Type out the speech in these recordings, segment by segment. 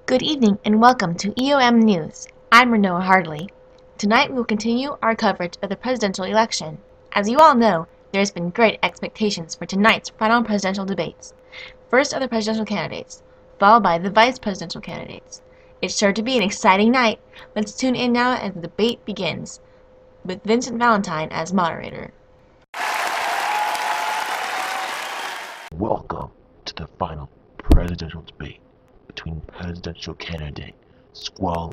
Good evening and welcome to EOM News. I'm Reno Hardley. Tonight we will continue our coverage of the presidential election. As you all know, there has been great expectations for tonight's final presidential debates. First are the presidential candidates, followed by the vice presidential candidates. It's sure to be an exciting night. Let's tune in now as the debate begins, with Vincent Valentine as moderator. Welcome to the final presidential debate between presidential candidate Squall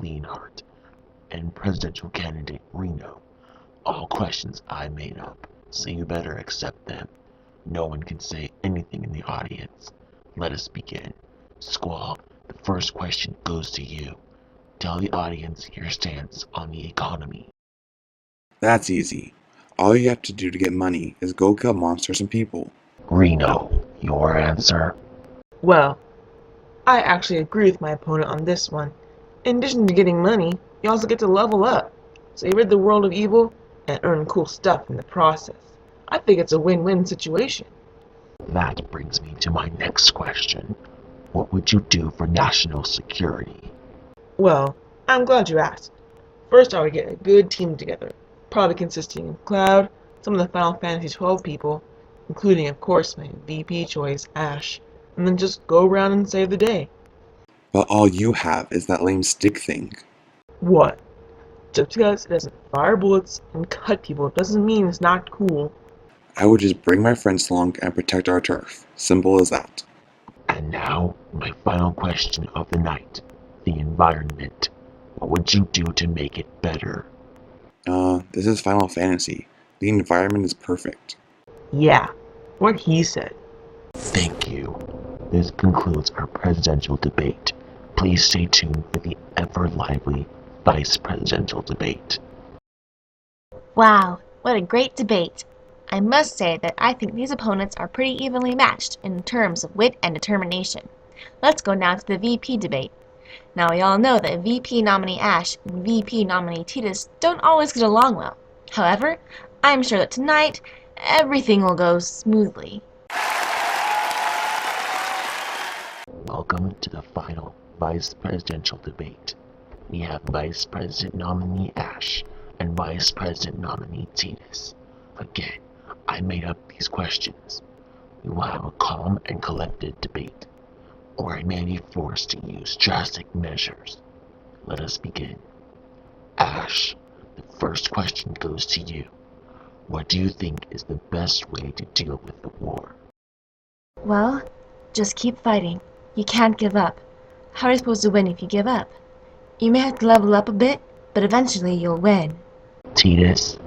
and presidential candidate Reno. All questions I made up, so you better accept them. No one can say anything in the audience. Let us begin. Squall, the first question goes to you. Tell the audience your stance on the economy. That's easy. All you have to do to get money is go kill monsters and people. Reno, your answer? Well, I actually agree with my opponent on this one. In addition to getting money, you also get to level up, so you rid the world of evil and earn cool stuff in the process. I think it's a win-win situation. That brings me to my next question. What would you do for national security? Well, I'm glad you asked. First, I would get a good team together, probably consisting of Cloud, some of the Final Fantasy VII people, including, of course, my VP choice, Ash, and then just go around and save the day. But all you have is that lame stick thing. What? Just because it doesn't fire bullets and cut people doesn't mean it's not cool. I would just bring my friends along and protect our turf. Simple as that. And now, my final question of the night. The environment. What would you do to make it better? This is Final Fantasy. The environment is perfect. Yeah, what he said. Thank you. This concludes our presidential debate. Please stay tuned for the ever-lively vice presidential debate. Wow, what a great debate! I must say that I think these opponents are pretty evenly matched in terms of wit and determination. Let's go now to the VP debate. Now we all know that VP nominee Ash and VP nominee Titus don't always get along well. However, I'm sure that tonight, everything will go smoothly. Welcome to the final vice presidential debate. We have Vice President nominee Ash and Vice President nominee Titus. Again, I made up these questions. We will have a calm and collected debate, or I may be forced to use drastic measures. Let us begin. Ash, the first question goes to you. What do you think is the best way to deal with the war? Well, just keep fighting. You can't give up. How are you supposed to win if you give up? You may have to level up a bit, but eventually you'll win. Titus?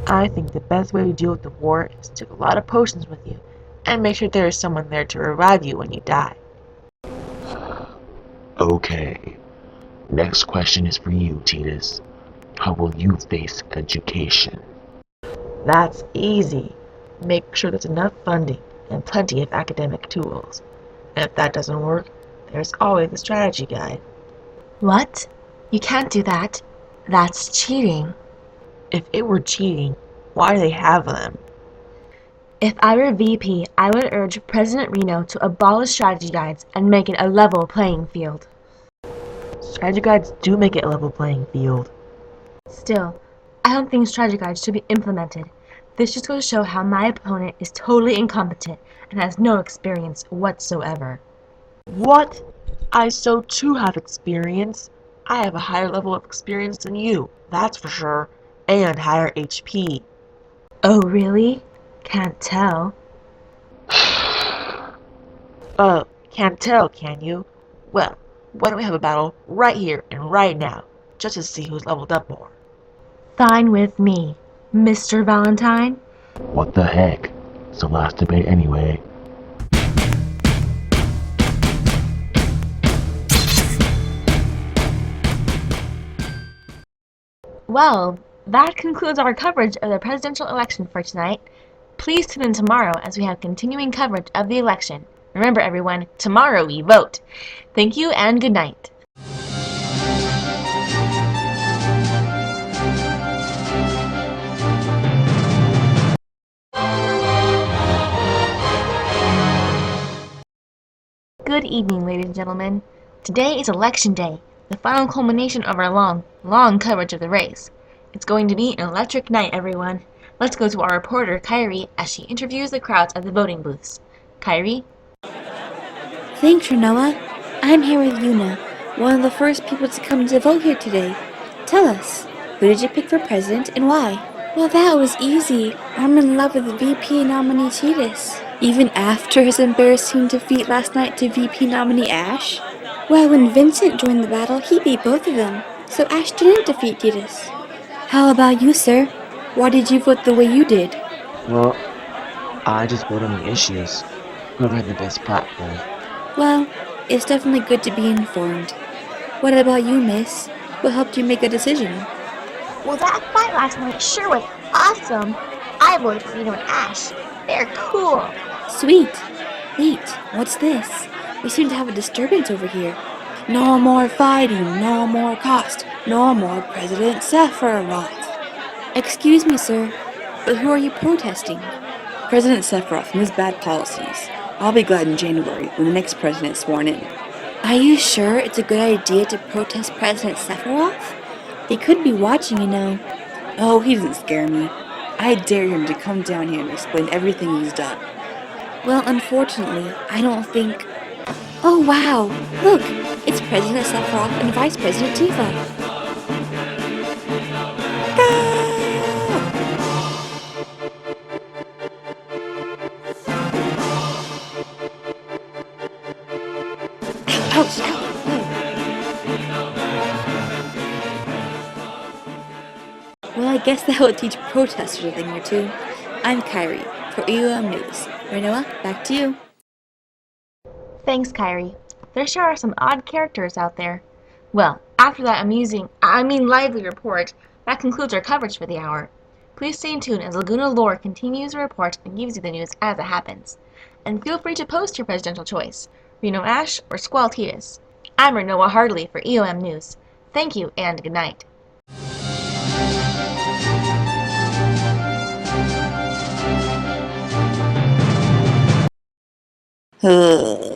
I think the best way to deal with the war is to take a lot of potions with you, and make sure there is someone there to revive you when you die. Okay. Next question is for you, Titus. How will you face education? That's easy. Make sure there's enough funding and plenty of academic tools. And if that doesn't work, there's always the strategy guide. What? You can't do that. That's cheating. If it were cheating, why do they have them? If I were VP, I would urge President Reno to abolish strategy guides and make it a level playing field. Strategy guides do make it a level playing field. Still, I don't think strategy guides should be implemented. This just goes to show how my opponent is totally incompetent and has no experience whatsoever. What? I so too have experience. I have a higher level of experience than you, that's for sure, and higher HP. Oh, really? Can't tell. Can't tell, can you? Well, why don't we have a battle right here and right now, just to see who's leveled up more? Fine with me, Mr. Valentine. What the heck? It's the last debate anyway. Well, that concludes our coverage of the presidential election for tonight. Please tune in tomorrow as we have continuing coverage of the election. Remember everyone, tomorrow we vote. Thank you and good night. Good evening, ladies and gentlemen. Today is Election Day, the final culmination of our long coverage of the race. It's going to be an electric night, everyone. Let's go to our reporter, Kyrie, as she interviews the crowds at the voting booths. Kyrie? Thanks, Reno. I'm here with Yuna, one of the first people to come to vote here today. Tell us, who did you pick for president and why? Well, that was easy. I'm in love with VP nominee Titus. Even after his embarrassing defeat last night to VP nominee Ash? Well, when Vincent joined the battle, he beat both of them, so Ash didn't defeat Titus. How about you, sir? Why did you vote the way you did? Well, I just vote on the issues. Whoever had the best platform. Well, it's definitely good to be informed. What about you, miss? What helped you make a decision? Well, that fight last night sure was awesome. I voted for Reno and Ash. They're cool. Sweet. Wait, what's this? We seem to have a disturbance over here. No more fighting, no more cost, no more President Sephiroth. Excuse me, sir, but who are you protesting? President Sephiroth and his bad policies. I'll be glad in January when the next president is sworn in. Are you sure it's a good idea to protest President Sephiroth? They could be watching, you know. Oh, he doesn't scare me. I dare him to come down here and explain everything he's done. Well, unfortunately, I don't think... Oh, wow! Look! It's President Sephiroth and Vice President Tifa. Ouch! Well, I guess that will teach protesters a thing or two. I'm Kyrie, for EOM News. Reno, back to you. Thanks, Kyrie. There sure are some odd characters out there. Well, after that lively report, that concludes our coverage for the hour. Please stay tuned as Laguna Lore continues the report and gives you the news as it happens. And feel free to post your presidential choice, Reno Ash or Squall Titus. I'm Renoa Hardley for EOM News. Thank you and good night. Ugh.